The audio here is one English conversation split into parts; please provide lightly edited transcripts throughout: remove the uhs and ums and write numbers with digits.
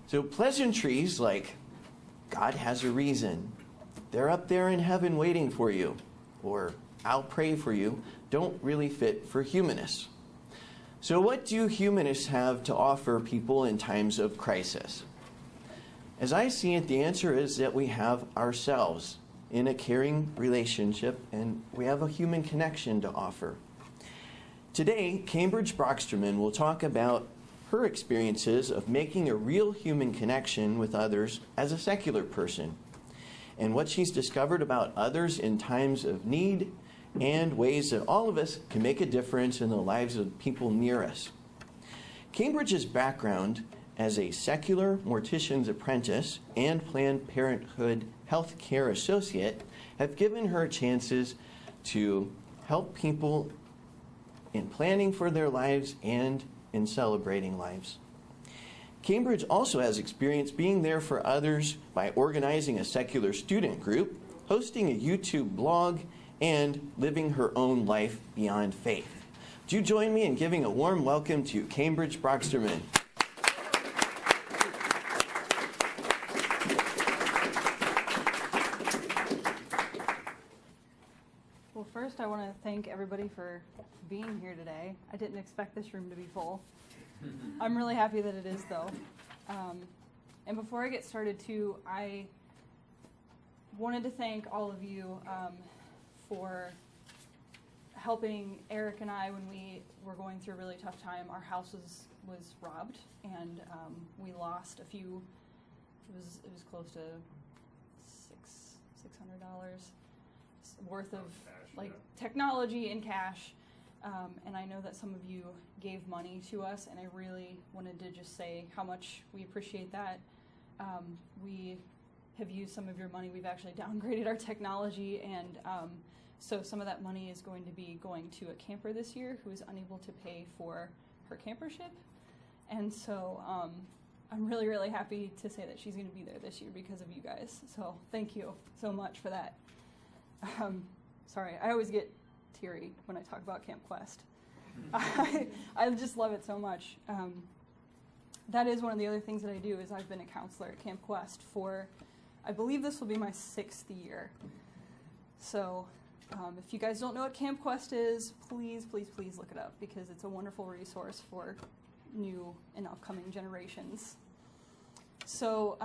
So pleasantries like, God has a reason, they're up there in heaven waiting for you, or I'll pray for you, don't really fit for humanists. So what do humanists have to offer people in times of crisis? As I see it, the answer is that we have ourselves in a caring relationship, and we have a human connection to offer. Today, Cambridge Broxterman will talk about her experiences of making a real human connection with others as a secular person, and what she's discovered about others in times of need, and ways that all of us can make a difference in the lives of people near us. Cambridge's background as a secular mortician's apprentice and Planned Parenthood healthcare associate have given her chances to help people in planning for their lives and in celebrating lives. Cambridge also has experience being there for others by organizing a secular student group, hosting a YouTube blog, and living her own life beyond faith. Do you join me in giving a warm welcome to Cambridge Broxterman? Well, first I want to thank everybody for being here today. I didn't expect this room to be full. I'm really happy that it is, though. And before I get started, too, I wanted to thank all of you for helping Eric and I when we were going through a really tough time. Our house was robbed, and we lost a few. It was close to $600 worth of technology and cash. And I know that some of you gave money to us, and I really wanted to just say how much we appreciate that. We have used some of your money. We've actually downgraded our technology, and so some of that money is going to be going to a camper this year who is unable to pay for her campership. And so I'm really, really happy to say that she's going to be there this year because of you guys. So thank you so much for that. Sorry, I always get teary when I talk about Camp Quest. I just love it so much. That is one of the other things that I do, is I've been a counselor at Camp Quest for, I believe this will be my 6th year. So if you guys don't know what Camp Quest is, please, please, please look it up, because it's a wonderful resource for new and upcoming generations. So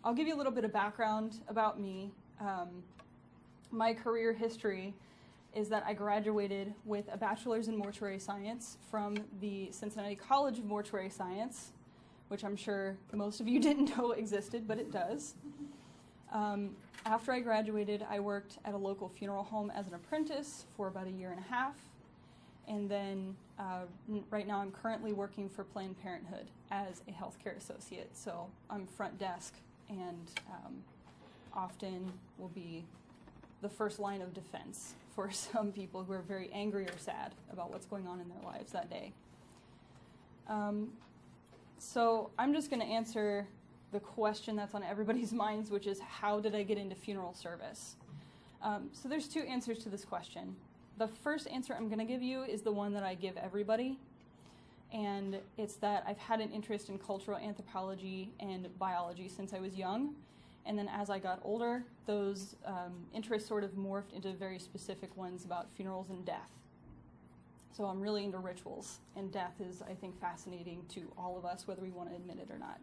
I'll give you a little bit of background about me. My career history is that I graduated with a bachelor's in mortuary science from the Cincinnati College of Mortuary Science, which I'm sure most of you didn't know existed, but it does. After I graduated, I worked at a local funeral home as an apprentice for about 1.5 years. And then right now I'm currently working for Planned Parenthood as a healthcare associate. So I'm front desk, and often will be the first line of defense for some people who are very angry or sad about what's going on in their lives that day. So I'm just going to answer the question that's on everybody's minds, which is, how did I get into funeral service? So there's 2 answers to this question. The first answer I'm going to give you is the one that I give everybody, and it's that I've had an interest in cultural anthropology and biology since I was young. And then as I got older, those interests sort of morphed into very specific ones about funerals and death. So I'm really into rituals, and death is, I think, fascinating to all of us, whether we want to admit it or not.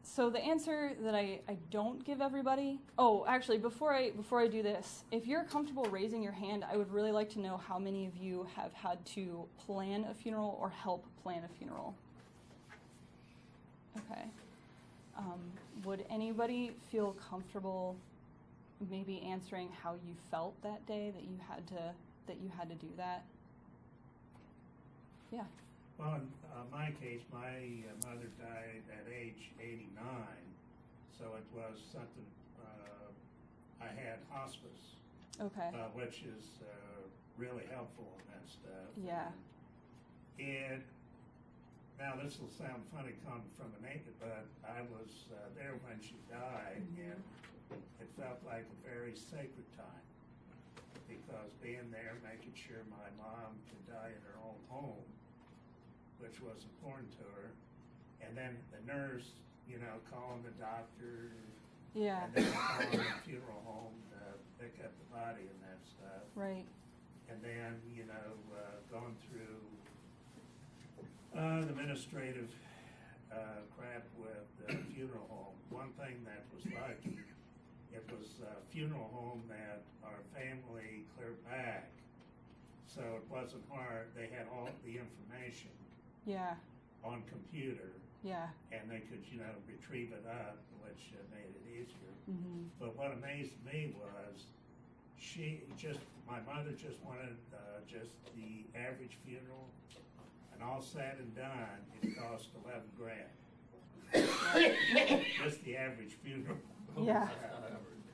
So the answer that I don't give everybody, actually, before I do this, if you're comfortable raising your hand, I would really like to know how many of you have had to plan a funeral or help plan a funeral. Okay. Would anybody feel comfortable maybe answering how you felt that day that you had to do that? Yeah. Well, in my case, my mother died at age 89, so it was something, I had hospice, Okay. which is really helpful in that stuff. Yeah. Now this will sound funny coming from a native, but I was there when she died, and it felt like a very sacred time, because being there, making sure my mom could die in her own home, which was important to her, and then the nurse, you know, calling the doctor, Yeah. and then calling the funeral home to pick up the body and that stuff. Right. And then, you know, going through the administrative crap with the funeral home. One thing that was lucky, it was a funeral home that our family cleared back, so it wasn't hard. They had all the information Yeah. on computer, Yeah. and they could, you know, retrieve it up, which made it easier. Mm-hmm. But what amazed me was my mother just wanted just the average funeral, and all said and done, it cost $11,000. Just the average funeral. Yeah.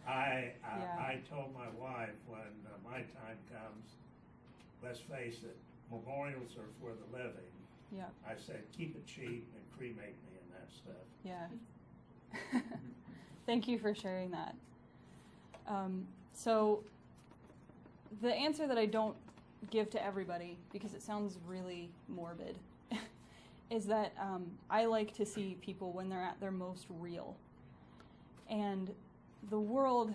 I told my wife when my time comes, let's face it, memorials are for the living. Yeah. I said, keep it cheap and cremate me and that stuff. Yeah. Thank you for sharing that. So the answer that I don't give to everybody, because it sounds really morbid, is that I like to see people when they're at their most real. And the world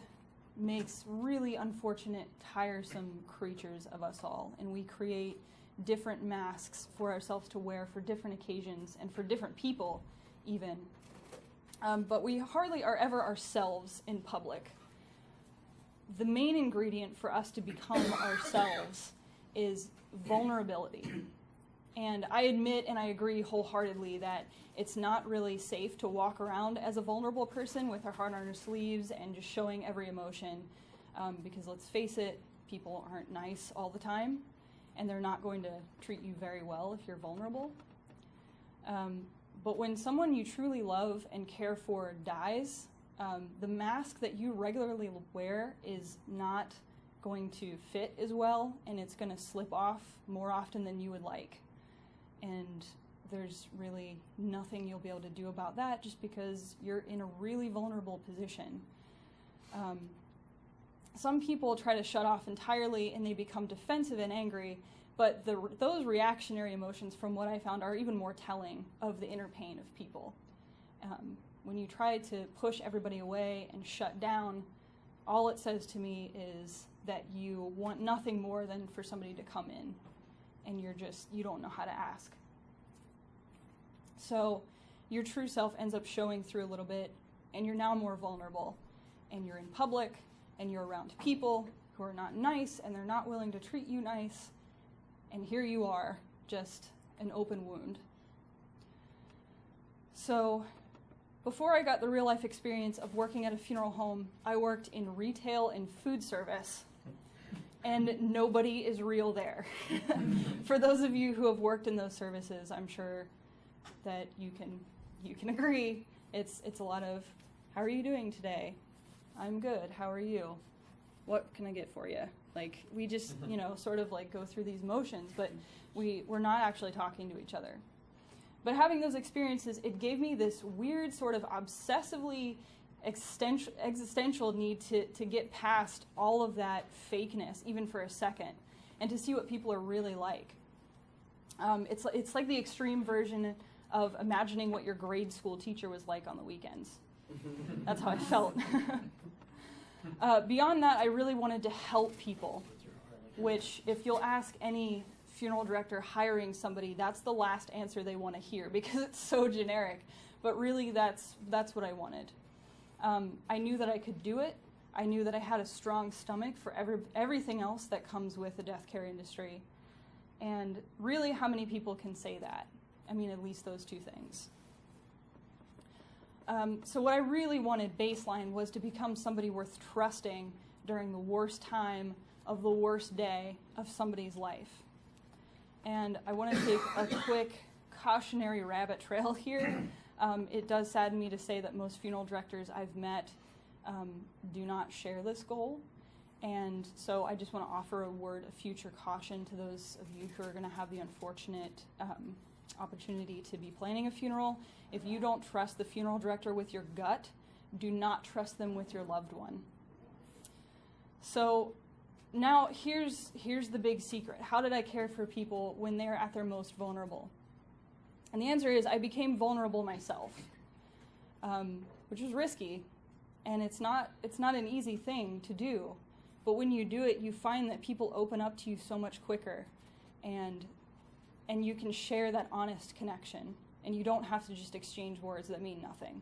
makes really unfortunate, tiresome creatures of us all, and we create different masks for ourselves to wear for different occasions and for different people even. But we hardly are ever ourselves in public. The main ingredient for us to become ourselves is vulnerability. And I admit and I agree wholeheartedly that it's not really safe to walk around as a vulnerable person with our heart on our sleeves and just showing every emotion, because let's face it, people aren't nice all the time, and they're not going to treat you very well if you're vulnerable. But when someone you truly love and care for dies, the mask that you regularly wear is not going to fit as well, and it's going to slip off more often than you would like. And there's really nothing you'll be able to do about that just because you're in a really vulnerable position. Some people try to shut off entirely and they become defensive and angry, but those reactionary emotions, from what I found, are even more telling of the inner pain of people. When you try to push everybody away and shut down, all it says to me is that you want nothing more than for somebody to come in, and you don't know how to ask. So your true self ends up showing through a little bit, and you're now more vulnerable, and you're in public, and you're around people who are not nice, and they're not willing to treat you nice, and here you are, just an open wound. So before I got the real life experience of working at a funeral home, I worked in retail and food service, and nobody is real there. For those of you who have worked in those services, I'm sure that you can agree. It's a lot of, how are you doing today? I'm good. How are you? What can I get for you? Like, we just, sort of like go through these motions, but we're not actually talking to each other. But having those experiences, it gave me this weird sort of obsessively existential need to get past all of that fakeness, even for a second, and to see what people are really like. It's like the extreme version of imagining what your grade school teacher was like on the weekends. That's how I felt. Beyond that, I really wanted to help people, which, if you'll ask any funeral director hiring somebody, that's the last answer they want to hear because it's so generic. But really, that's what I wanted. I knew that I could do it. I knew that I had a strong stomach for everything else that comes with the death care industry. And really, how many people can say that? I mean, at least those two things. So what I really wanted baseline was to become somebody worth trusting during the worst time of the worst day of somebody's life. And I want to take a quick cautionary rabbit trail here. It does sadden me to say that most funeral directors I've met do not share this goal. And so I just want to offer a word of future caution to those of you who are going to have the unfortunate opportunity to be planning a funeral. If you don't trust the funeral director with your gut, do not trust them with your loved one. So now here's the big secret. How did I care for people when they're at their most vulnerable? And the answer is I became vulnerable myself, which was risky, and it's not an easy thing to do. But when you do it, you find that people open up to you so much quicker, and you can share that honest connection, and you don't have to just exchange words that mean nothing.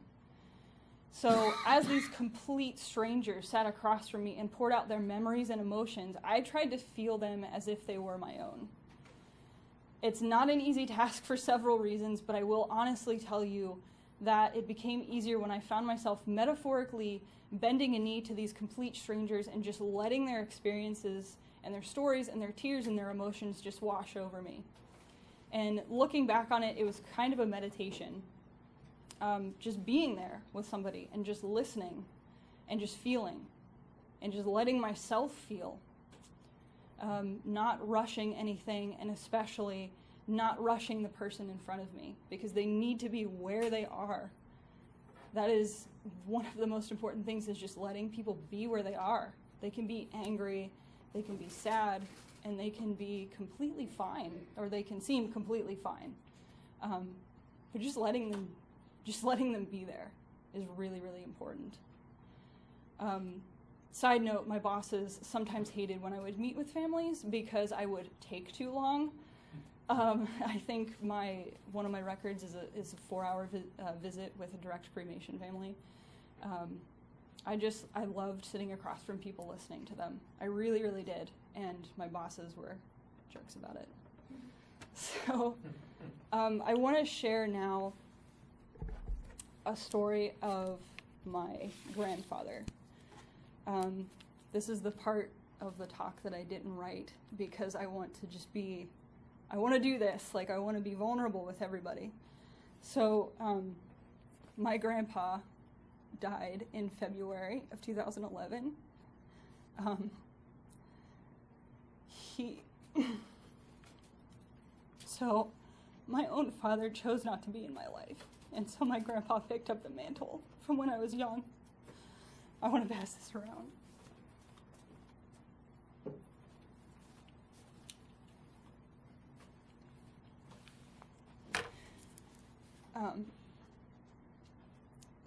So as these complete strangers sat across from me and poured out their memories and emotions, I tried to feel them as if they were my own. It's not an easy task for several reasons, but I will honestly tell you that it became easier when I found myself metaphorically bending a knee to these complete strangers and just letting their experiences and their stories and their tears and their emotions just wash over me. And looking back on it, it was kind of a meditation. Just being there with somebody and just listening and just feeling and just letting myself feel. Not rushing anything, and especially not rushing the person in front of me, because they need to be where they are. That is one of the most important things, is just letting people be where they are. They can be angry, they can be sad, and they can be completely fine, or they can seem completely fine. But just letting them be there is really, really important. Side note, my bosses sometimes hated when I would meet with families because I would take too long. I think one of my records is a 4-hour visit with a direct cremation family. I loved sitting across from people listening to them. I really, really did. And my bosses were jerks about it. So I want to share now a story of my grandfather. This is the part of the talk that I didn't write because I want to do this. Like, I want to be vulnerable with everybody. So, my grandpa died in February of 2011. So, my own father chose not to be in my life. And so my grandpa picked up the mantle from when I was young. I want to pass this around.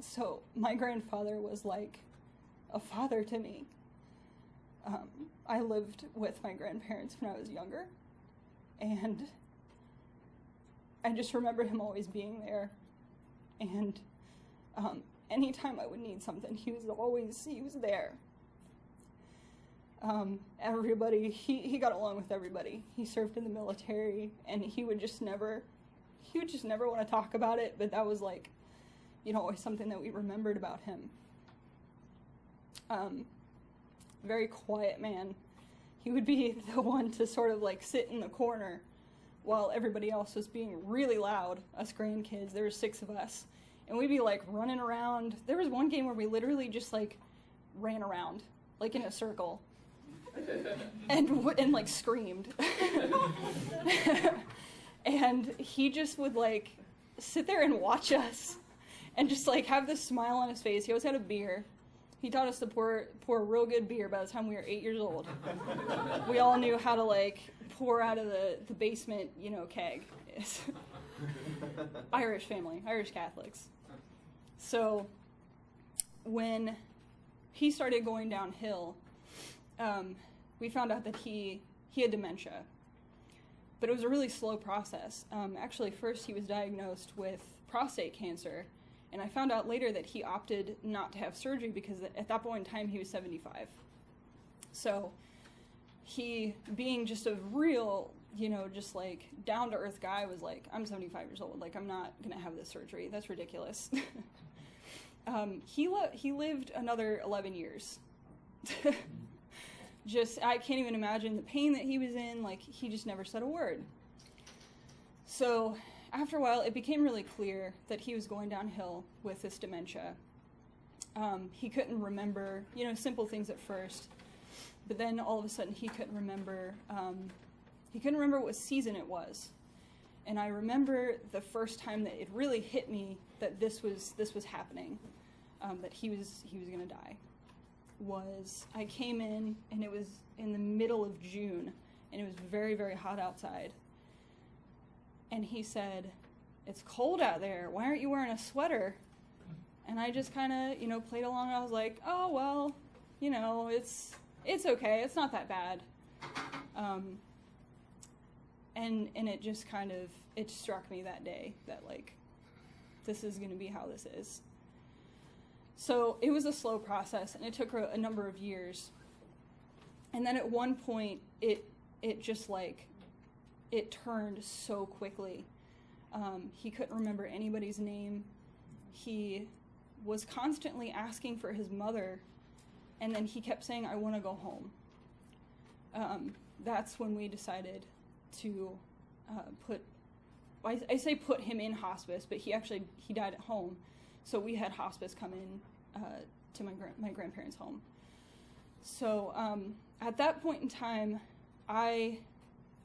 So my grandfather was like a father to me. I lived with my grandparents when I was younger, and I just remember him always being there. And anytime I would need something, he was there. Everybody, he got along with everybody. He served in the military, and he would just never want to talk about it, but that was like, always something that we remembered about him. Very quiet man. He would be the one to sort of like sit in the corner while everybody else was being really loud, us grandkids. There were 6 of us. And we'd be like running around. There was one game where we literally just like ran around, like in a circle, and like screamed. And he just would like sit there and watch us and just like have this smile on his face. He always had a beer. He taught us to pour real good beer by the time we were 8 years old. We all knew how to like pour out of the basement, keg. Irish family, Irish Catholics. So when he started going downhill, we found out that he had dementia. But it was a really slow process. Actually, first he was diagnosed with prostate cancer, and I found out later that he opted not to have surgery because at that point in time he was 75. So he, being just a real, just like down-to-earth guy, was like, I'm 75 years old, like I'm not going to have this surgery. That's ridiculous. He lived another 11 years. I can't even imagine the pain that he was in. Like, he just never said a word. So after a while, it became really clear that he was going downhill with this dementia. He couldn't remember, simple things at first, but then all of a sudden he couldn't remember. He couldn't remember what season it was. And I remember the first time that it really hit me that this was happening, that he was going to die. Was I came in, and it was in the middle of June, and it was very, very hot outside. And he said, it's cold out there. Why aren't you wearing a sweater? And I just kind of, played along. I was like, oh, well, it's okay. It's not that bad. And it just it struck me that day that, like, this is going to be how this is. So it was a slow process, and it took a number of years. And then at one point, it just, like, it turned so quickly. He couldn't remember anybody's name. He was constantly asking for his mother, and then he kept saying, I want to go home. That's when we decided to put him in hospice, but he died at home. So we had hospice come in to my grandparents' home. So at that point in time, I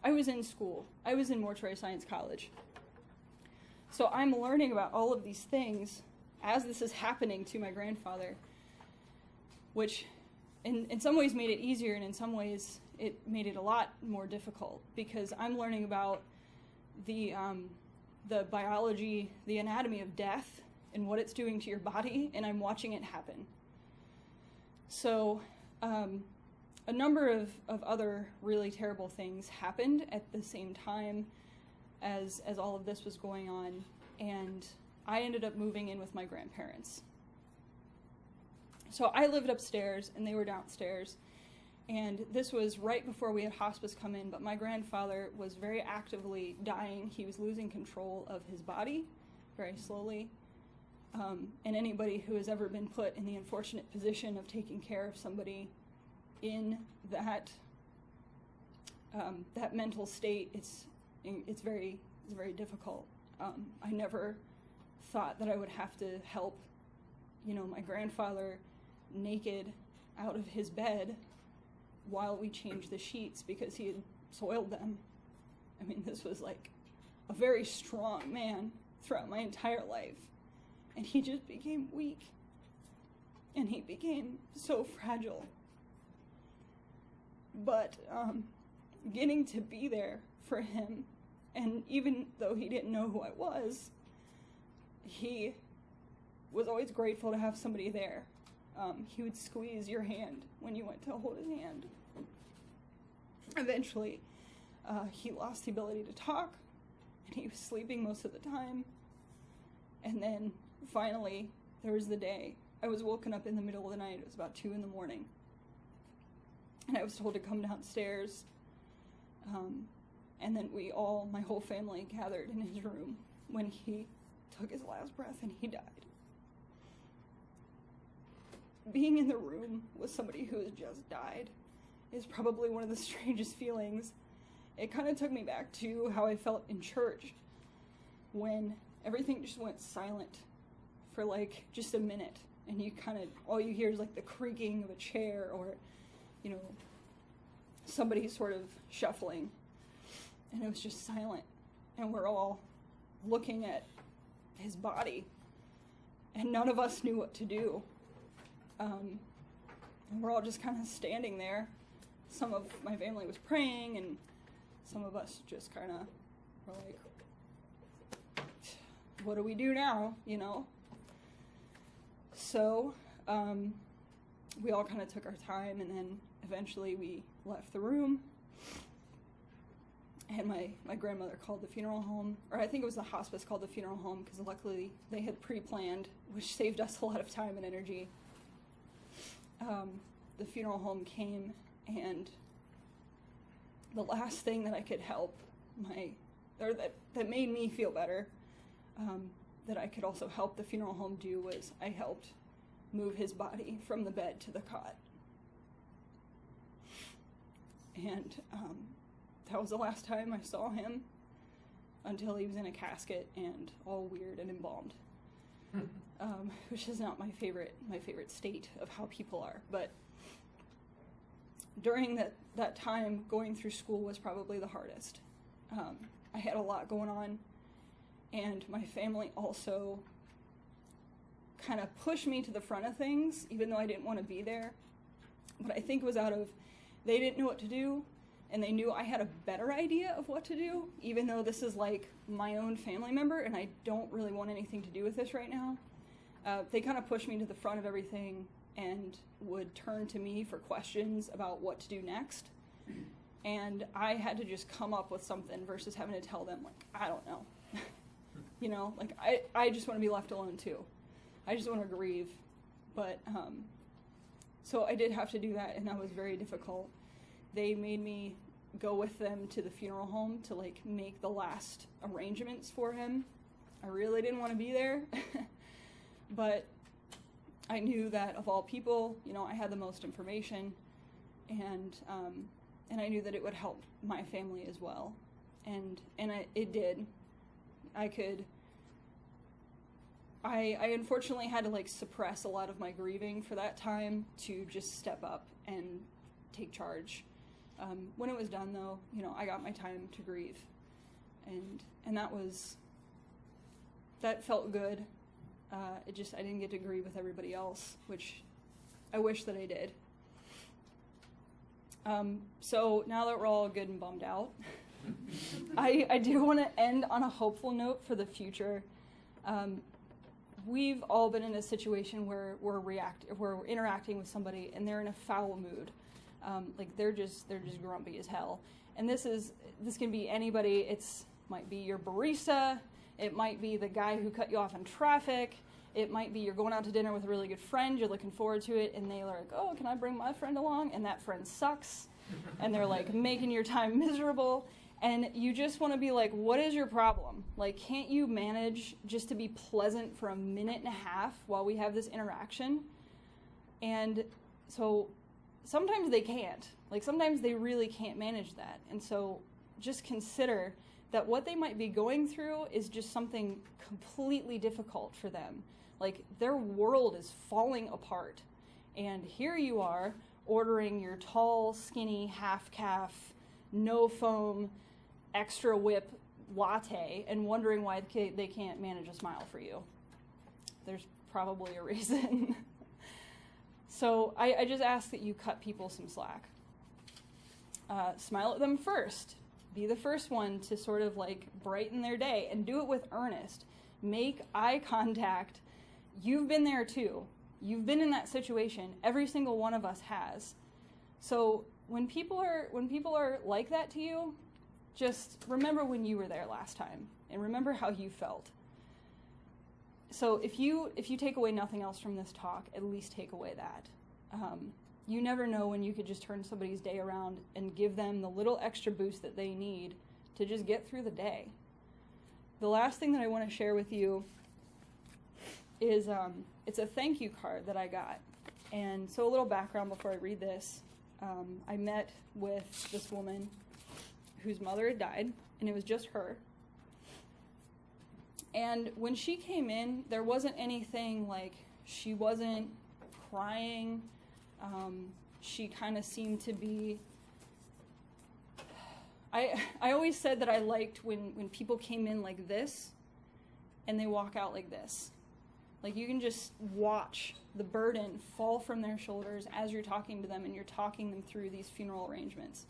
was in school. I was in mortuary science college. So I'm learning about all of these things as this is happening to my grandfather, which in some ways made it easier, and in some ways it made it a lot more difficult, because I'm learning about the biology, the anatomy of death, and what it's doing to your body, and I'm watching it happen. So a number of other really terrible things happened at the same time as all of this was going on, and I ended up moving in with my grandparents. So I lived upstairs and they were downstairs, and this was right before we had hospice come in, but my grandfather was very actively dying. He was losing control of his body very slowly. And anybody who has ever been put in the unfortunate position of taking care of somebody in that mental state, it's very difficult. I never thought that I would have to help, my grandfather naked out of his bed while we changed the sheets because he had soiled them. I mean, this was like a very strong man throughout my entire life, and he just became weak, and he became so fragile. But getting to be there for him, and even though he didn't know who I was, he was always grateful to have somebody there. He would squeeze your hand when you went to hold his hand. Eventually, he lost the ability to talk, and he was sleeping most of the time. And then, finally, there was the day. I was woken up in the middle of the night. It was about 2 a.m, and I was told to come downstairs. And then my whole family gathered in his room when he took his last breath and he died. Being in the room with somebody who has just died is probably one of the strangest feelings. It kind of took me back to how I felt in church when everything just went silent for like just a minute, and all you hear is like the creaking of a chair or, somebody sort of shuffling, and it was just silent, and we're all looking at his body, and none of us knew what to do. And we're all just kind of standing there. Some of my family was praying, and some of us just kind of were like, what do we do now, So we all kind of took our time, and then eventually we left the room. And my grandmother called the funeral home, or I think it was the hospice called the funeral home, because luckily they had pre-planned, which saved us a lot of time and energy. The funeral home came, and the last thing that I could help that made me feel better, that I could also help the funeral home do, was I helped move his body from the bed to the cot. And that was the last time I saw him until he was in a casket and all weird and embalmed, which is not my favorite state of how people are. But during that time, going through school was probably the hardest. I had a lot going on, and my family also kind of pushed me to the front of things, even though I didn't want to be there. But I think it was out of, they didn't know what to do, and they knew I had a better idea of what to do, even though this is like my own family member and I don't really want anything to do with this right now. They kind of pushed me to the front of everything and would turn to me for questions about what to do next. And I had to just come up with something versus having to tell them, like, I don't know. You know, like, I just want to be left alone too. I just want to grieve. But, so I did have to do that, and that was very difficult. They made me go with them to the funeral home to, like, make the last arrangements for him. I really didn't want to be there. But I knew that of all people, you know, I had the most information, and I knew that it would help my family as well. And it did. I unfortunately had to like suppress a lot of my grieving for that time to just step up and take charge. When it was done though, you know, I got my time to grieve. And that felt good. I didn't get to grieve with everybody else, which I wish that I did. So now that we're all good and bummed out, I do want to end on a hopeful note for the future. We've all been in a situation where we're interacting with somebody and they're in a foul mood. Like they're just grumpy as hell. And this can be anybody. Might be your barista. It might be the guy who cut you off in traffic. It might be you're going out to dinner with a really good friend. You're looking forward to it, and they're like, "Oh, can I bring my friend along?" And that friend sucks, and they're like making your time miserable. And you just want to be like, "What is your problem? Like, can't you manage just to be pleasant for a minute and a half while we have this interaction?" And so sometimes they can't. Like sometimes they really can't manage that. And so just consider that what they might be going through is just something completely difficult for them. Like their world is falling apart. And here you are ordering your tall, skinny, half-calf, no foam, extra whip latte and wondering why they can't manage a smile for you. There's probably a reason. So I just ask that you cut people some slack. Smile at them first. Be the first one to sort of like brighten their day and do it with earnest. Make eye contact. You've been there too. You've been in that situation. Every single one of us has. So when people are like that to you, just remember when you were there last time and remember how you felt. So if you take away nothing else from this talk, at least take away that. You never know when you could just turn somebody's day around and give them the little extra boost that they need to just get through the day. The last thing that I want to share with you is it's a thank you card that I got. And so a little background before I read this. I met with this woman whose mother had died, and it was just her. And when she came in, there wasn't anything like, she wasn't crying. She kind of seemed to be, I always said that I liked when people came in like this and they walk out like this. Like you can just watch the burden fall from their shoulders as you're talking to them and you're talking them through these funeral arrangements.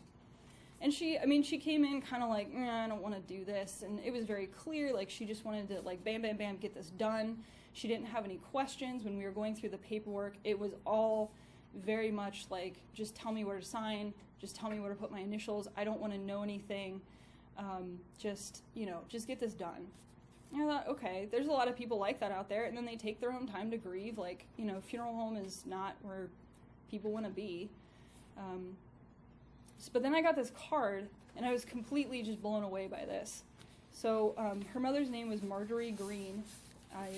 And she came in kind of like, I don't want to do this. And it was very clear, like she just wanted to like, bam, bam, bam, get this done. She didn't have any questions when we were going through the paperwork. It was all very much like, just tell me where to sign, just tell me where to put my initials. I don't want to know anything. Just get this done. And I thought, okay, there's a lot of people like that out there, and then they take their own time to grieve. Like, funeral home is not where people want to be. But then I got this card, and I was completely just blown away by this. So her mother's name was Marjorie Green. I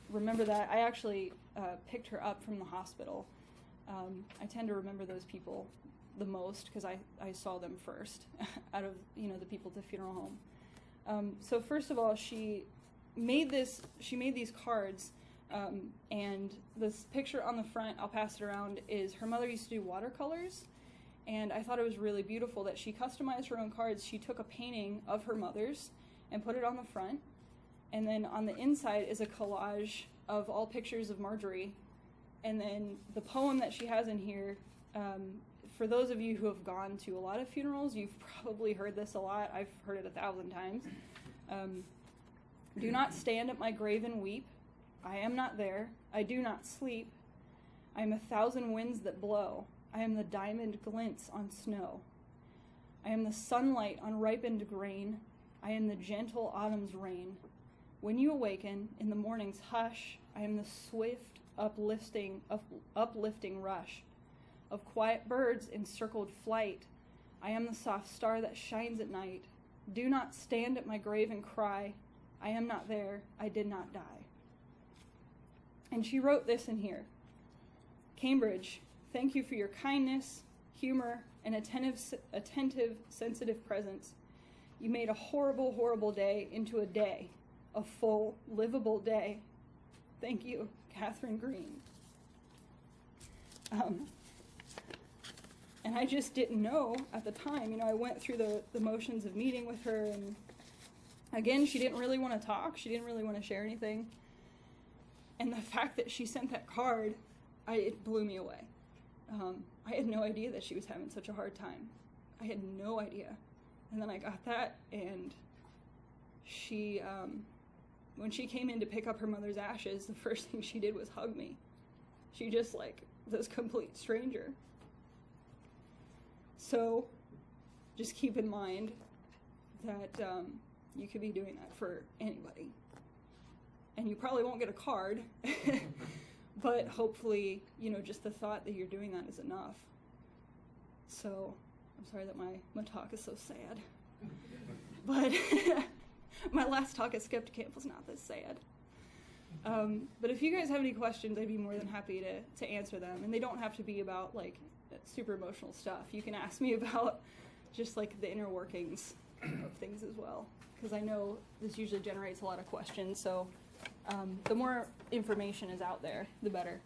remember that. I actually picked her up from the hospital. I tend to remember those people the most because I saw them first out of the people at the funeral home. So first of all, she made these cards, and this picture on the front, I'll pass it around, is her mother used to do watercolors, and I thought it was really beautiful that she customized her own cards. She took a painting of her mother's and put it on the front, and then on the inside is a collage of all pictures of Marjorie. And then the poem that she has in here for those of you who have gone to a lot of funerals, you've probably heard this a lot. I've heard it 1,000 times. Do not stand at my grave and weep. I am not there. I do not sleep. I am 1,000 winds that blow. I am the diamond glints on snow. I am the sunlight on ripened grain. I am the gentle autumn's rain. When you awaken in the morning's hush, I am the swift uplifting rush of quiet birds in circled flight. I am the soft star that shines at night. Do not stand at my grave and cry. I am not there. I did not die. And she wrote this in here. Cambridge, thank you for your kindness, humor, and attentive, sensitive presence. You made a horrible, horrible day into a day, a full, livable day. Thank you, Catherine Green. And I just didn't know at the time. You know, I went through the motions of meeting with her, and again, she didn't really want to talk. She didn't really want to share anything. And the fact that she sent that card, it blew me away. I had no idea that she was having such a hard time. I had no idea. And then I got that, and she, when she came in to pick up her mother's ashes, the first thing she did was hug me. She just, like, this complete stranger. So, just keep in mind that you could be doing that for anybody. And you probably won't get a card, but hopefully, you know, just the thought that you're doing that is enough. So, I'm sorry that my talk is so sad. But my last talk at Skeptic Camp was not this sad. But if you guys have any questions, I'd be more than happy to answer them. And they don't have to be about, like, super emotional stuff. You can ask me about just, like, the inner workings of things as well. Because I know this usually generates a lot of questions, so the more information is out there, the better.